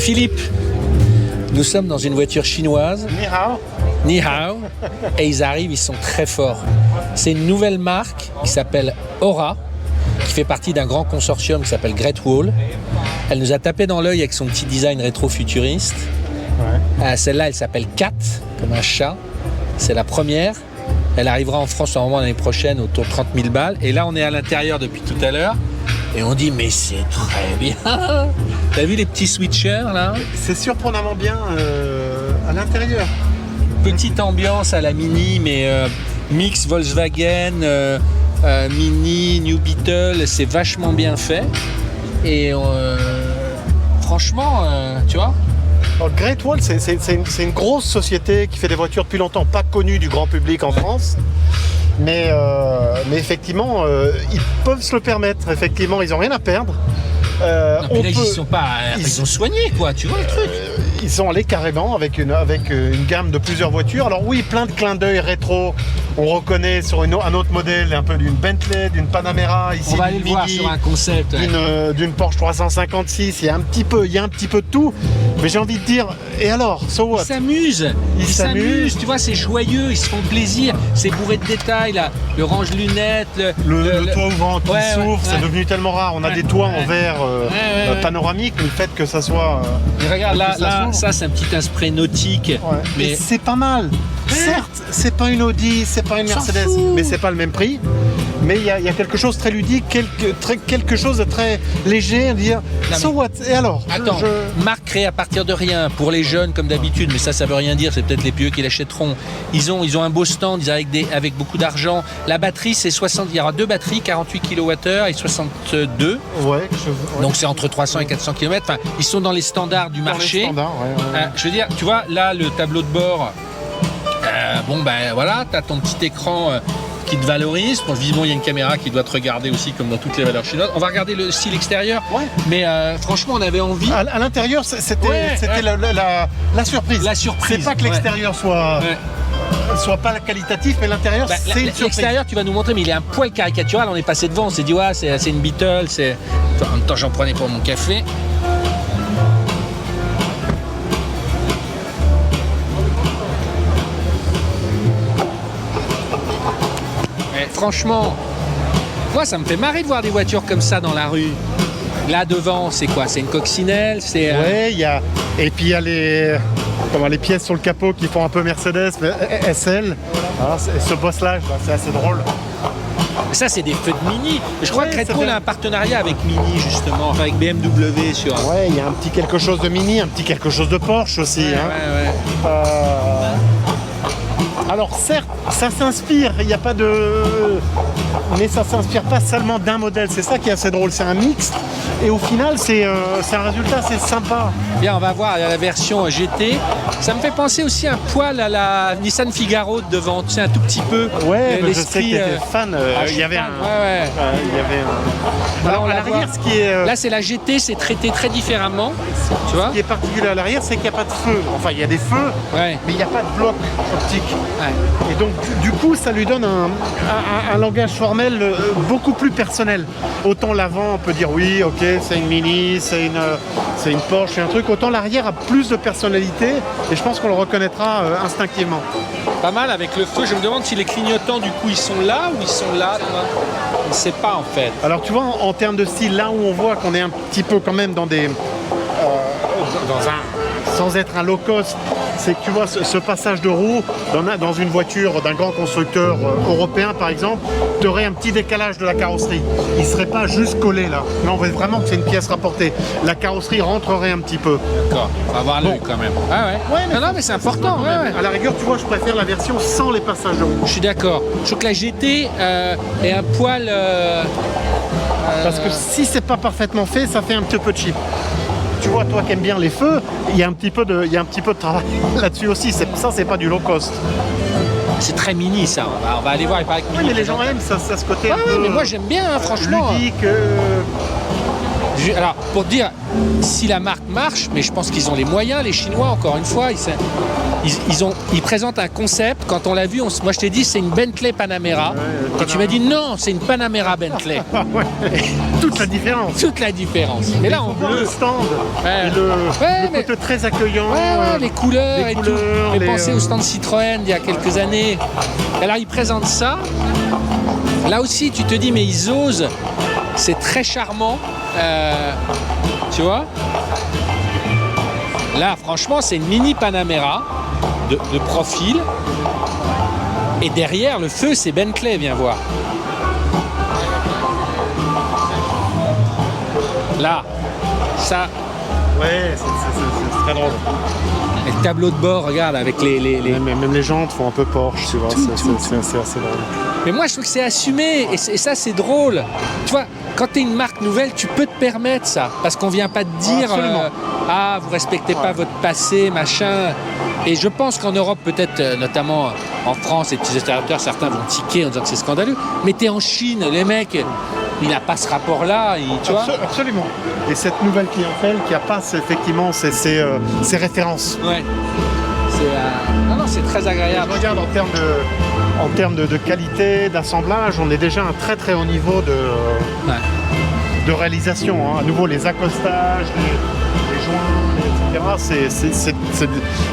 Philippe, nous sommes dans une voiture chinoise. Ni hao. Ni hao. Et ils arrivent, ils sont très forts. C'est une nouvelle marque qui s'appelle Aura, qui fait partie d'un grand consortium qui s'appelle Great Wall. Elle nous a tapé dans l'œil avec son petit design rétro-futuriste. Ouais. Celle-là, elle s'appelle Cat, comme un chat. C'est la première. Elle arrivera en France normalement l'année prochaine autour de 30 000 balles. Et là, on est à l'intérieur depuis tout à l'heure. Et on dit, mais c'est très bien. T'as vu les petits switchers, là? C'est surprenamment bien à l'intérieur. Petite ambiance à la Mini, mais mix Volkswagen, Mini, New Beetle, c'est vachement bien fait. Et franchement, tu vois? Alors, Great Wall, c'est une grosse société qui fait des voitures depuis longtemps, pas connues du grand public en France. Mais effectivement, ils peuvent se le permettre. Effectivement, ils n'ont rien à perdre. Non, puis là, ils ont soigné, quoi, tu vois le truc. Ils sont allés carrément avec une gamme de plusieurs voitures. Alors oui, plein de clins d'œil rétro. On reconnaît sur un autre modèle, un peu d'une Bentley, d'une Panamera, ici on va aller le voir sur un concept. D'une Porsche 356. Il y a un petit peu de tout. Mais j'ai envie de dire, et alors, so what? Ils s'amusent, tu vois, c'est joyeux, ils se font plaisir. C'est bourré de détails, là. Le range-lunettes, le toit ouvrant qui s'ouvre, c'est ouais. devenu tellement rare. On a des toits en verre panoramique, mais le fait que ça soit. Mais regarde, là, ça c'est un petit esprit nautique. Ouais. Mais c'est pas mal. Certes, c'est pas une Audi, c'est pas une Mercedes, mais c'est pas le même prix. Mais il y a quelque chose de très ludique, quelque chose de très léger, à dire so what? Et alors? Attends, marque créée à partir de rien, pour les jeunes comme d'habitude, mais ça veut rien dire, c'est peut-être les plus vieux qui l'achèteront. Ils ont un beau stand, ils arrivent avec beaucoup d'argent. La batterie, c'est 60, il y aura deux batteries, 48 kWh et 62. Ouais. Donc c'est entre 300 et 400 km. Enfin, ils sont dans les standards du marché. Je veux dire, tu vois, là, le tableau de bord, voilà, t'as ton petit écran qui te valorise. Bon, visiblement, il y a une caméra qui doit te regarder aussi, comme dans toutes les valeurs chinoises. On va regarder le style extérieur. Ouais. Mais franchement, on avait envie. À l'intérieur, c'était la surprise. La surprise. C'est pas que l'extérieur soit pas qualitatif, mais l'intérieur, c'est une surprise. L'extérieur, tu vas nous montrer, mais il est un poil caricatural. On est passé devant, on s'est dit, ouais, c'est une Beetle. En même temps, j'en prenais pour mon café. Franchement, moi ça me fait marrer de voir des voitures comme ça dans la rue. Là devant, c'est quoi? C'est une coccinelle? Ouais, et puis il y a les pièces sur le capot qui font un peu Mercedes, mais SL. Alors, ce bossage, c'est assez drôle. Ça, c'est des feux de Mini. Je crois que Great Wall a un partenariat avec Mini, justement, enfin avec BMW sur. Ouais, il y a un petit quelque chose de Mini, un petit quelque chose de Porsche aussi. Alors certes, ça s'inspire, il n'y a pas de... Mais ça s'inspire pas seulement d'un modèle, c'est ça qui est assez drôle, c'est un mix. Et au final, c'est un résultat, c'est sympa. Bien, on va voir la version GT. Ça me fait penser aussi un poil à la Nissan Figaro de devant, tu sais, un tout petit peu. Ouais, mais je sais que t'étais fan. Il y avait un... il y avait un... Alors, à l'arrière, ce qui est... Là, c'est la GT, c'est traité très différemment. Tu vois? Ce qui est particulier à l'arrière, c'est qu'il n'y a pas de feu. Enfin, il y a des feux, mais il n'y a pas de bloc optique. Ouais. Et donc, du coup, ça lui donne un langage formel beaucoup plus personnel. Autant l'avant, on peut dire oui, ok, c'est une Mini, c'est une Porsche, c'est un truc. Autant l'arrière a plus de personnalité et je pense qu'on le reconnaîtra instinctivement. Pas mal avec le feu. Je me demande si les clignotants, du coup, ils sont là ou ils sont là. On ne sait pas, en fait. Alors, tu vois, en termes de style, là où on voit qu'on est un petit peu quand même dans sans être un low cost, c'est que tu vois ce passage de roue dans une voiture d'un grand constructeur européen par exemple, tu aurais un petit décalage de la carrosserie. Il ne serait pas juste collé là. Là on voit vraiment que c'est une pièce rapportée. La carrosserie rentrerait un petit peu. D'accord, on va voir l'œil quand même. Ah ouais. Mais c'est important. À la rigueur, tu vois, je préfère la version sans les passages de roue. Je suis d'accord. Je trouve que la GT est un poil... Parce que si c'est pas parfaitement fait, ça fait un petit peu cheap. Tu vois, toi qui aimes bien les feux, il y a un petit peu de travail là-dessus aussi. Ça, c'est pas du low cost. C'est très Mini, ça. On va aller voir. Il paraît que Mini. Oui, mais les gens aiment ça ce côté. Mais moi j'aime bien, franchement. Ludique. Alors, pour te dire, si la marque marche, mais je pense qu'ils ont les moyens, les Chinois, encore une fois, ils présentent un concept. Quand on l'a vu, moi je t'ai dit c'est une Bentley Panamera. Et tu m'as dit non, c'est une Panamera Bentley. Toute la différence. Toute la différence. Mais là, on voit le stand, et le côté très accueillant. Les couleurs et tout. Mais pensez au stand Citroën il y a quelques années. Alors, ils présentent ça. Là aussi, tu te dis, mais ils osent. C'est très charmant. Tu vois? Là, franchement, c'est une mini Panamera de profil. Et derrière, le feu, c'est Bentley, viens voir. Là, ça... Ouais, c'est très drôle. Et le tableau de bord, regarde, avec les... Même les jantes font un peu Porsche, tu vois, c'est assez drôle. Mais moi, je trouve que c'est assumé, et ça, c'est drôle. Tu vois, quand tu es une marque nouvelle, tu peux te permettre ça, parce qu'on vient pas te dire vous respectez pas votre passé, machin. Et je pense qu'en Europe, peut-être, notamment en France, les petits restaurateurs, certains vont tiquer en disant que c'est scandaleux. Mais tu es en Chine, les mecs, il n'a pas ce rapport-là, tu vois. Absolument. Et cette nouvelle clientèle qui n'a pas effectivement ces références. Ouais. Non, c'est très agréable. Je regarde en termes de qualité, d'assemblage, on est déjà à un très très haut niveau de réalisation. Hein. À nouveau, les accostages, les joints, etc.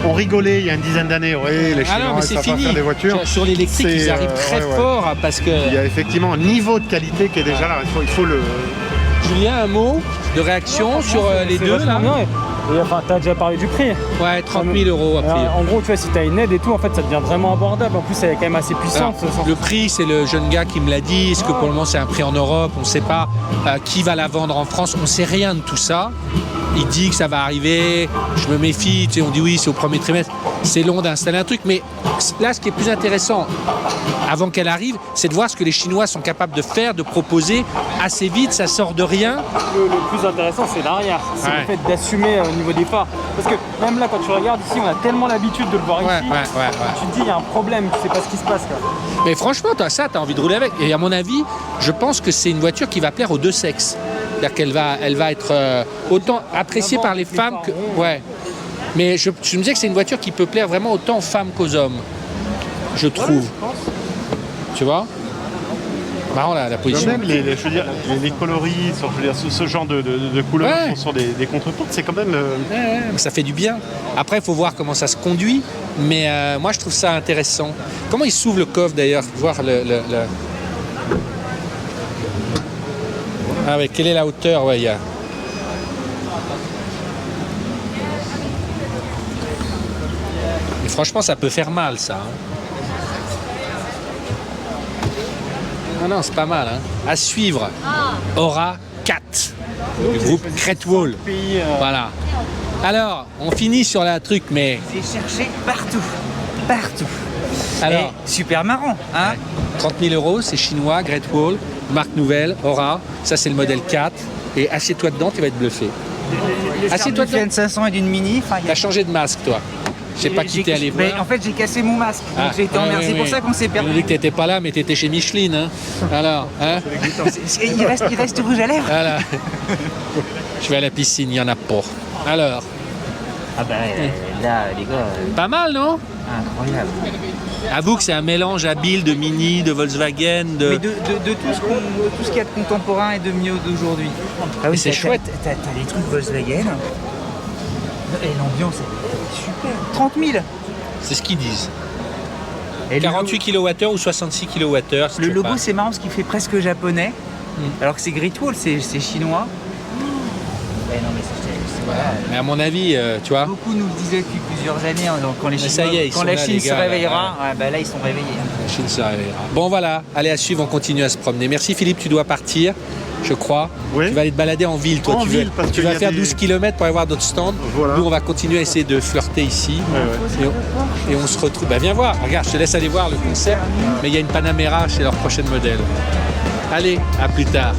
On rigolait il y a une dizaine d'années, oui, les Chinois, mais c'est savent pas faire des voitures. Sur l'électrique, ils arrivent très fort parce que... Il y a effectivement un niveau de qualité qui est déjà là, il faut le... Julien, un mot de réaction sur les deux là? Et enfin, t'as déjà parlé du prix. Ouais, 30 000 € après. En gros, tu vois, si t'as une aide et tout, en fait, ça devient vraiment abordable. En plus, elle est quand même assez puissante. Le prix, c'est le jeune gars qui me l'a dit. Est-ce que pour le moment, c'est un prix en Europe? On ne sait pas qui va la vendre en France. On ne sait rien de tout ça. Il dit que ça va arriver. Je me méfie. Tu sais, on dit oui, c'est au premier trimestre. C'est long d'installer un truc. Mais là, ce qui est plus intéressant, avant qu'elle arrive, c'est de voir ce que les Chinois sont capables de faire, de proposer assez vite. Ça sort de rien. Le plus intéressant, c'est l'arrière. C'est le fait d'assumer au niveau des phares. Parce que même là, quand tu regardes ici, on a tellement l'habitude de le voir ici. Tu te dis, il y a un problème, tu sais pas ce qui se passe. Quoi. Mais franchement, toi, ça, tu as envie de rouler avec. Et à mon avis, je pense que c'est une voiture qui va plaire aux deux sexes. C'est-à-dire qu'elle va être autant appréciée par les femmes que... Ouais. Mais je me disais que c'est une voiture qui peut plaire vraiment autant aux femmes qu'aux hommes. Je trouve. Tu vois? Marrant la position. Même les coloris, ce genre de couleurs sur des contreportes, c'est quand même... Ça fait du bien. Après, il faut voir comment ça se conduit. Mais moi, je trouve ça intéressant. Comment il s'ouvre le coffre d'ailleurs? Voir Ah ouais, quelle est la hauteur? Ouais, il y a... Et franchement, ça peut faire mal, ça. Non, c'est pas mal. Hein. À suivre, Aura 4, du groupe Great Wall. Voilà. Alors, on finit sur la truc, mais... C'est cherché partout. Partout. Alors, super marrant, hein? 30 000 €, c'est chinois, Great Wall, marque nouvelle, Aura. Ça, c'est le modèle 4. Et assieds-toi dedans, tu vas être bluffé. Assieds-toi dedans. D'une 500 et d'une Mini. T'as changé de masque, toi. J'ai pas quitté aller voir. En fait, j'ai cassé mon masque. Donc j'ai été emmerdé. C'est pour ça qu'on s'est perdu. On a dit que t'étais pas là, mais t'étais chez Micheline. Hein. Alors, hein? Il reste rouge à lèvres. Voilà. Je vais à la piscine, il y en a pas. Alors. Ah bah là, les gars. Pas mal, non? Incroyable. Avoue que c'est un mélange habile de Mini, de Volkswagen, de... Mais de tout ce qu'il y a de contemporain et de mieux d'aujourd'hui. Ah oui, c'est chouette. T'as les trucs Volkswagen. Et l'ambiance, elle est super. 30 000. C'est ce qu'ils disent. Et 48 kWh ou 66 kWh. Le logo, c'est marrant parce qu'il fait presque japonais. Alors que c'est Great Wall, c'est chinois. Ouais, non, mais voilà. Mais à mon avis, tu vois. Beaucoup nous le disaient depuis plusieurs années, hein, donc quand les Chinois, ça y est, quand la Chine se réveillera, là ils sont réveillés. La Chine se réveillera. Bon voilà, allez à suivre, on continue à se promener. Merci Philippe, tu dois partir, je crois. Oui. Tu vas aller te balader en ville, toi. Tu vas faire 12 km pour aller voir d'autres stands. Voilà. Nous, on va continuer à essayer de flirter ici. Et on se retrouve. Viens voir, regarde, je te laisse aller voir le concept. Mais il y a une Panamera chez leur prochain modèle. Allez, à plus tard.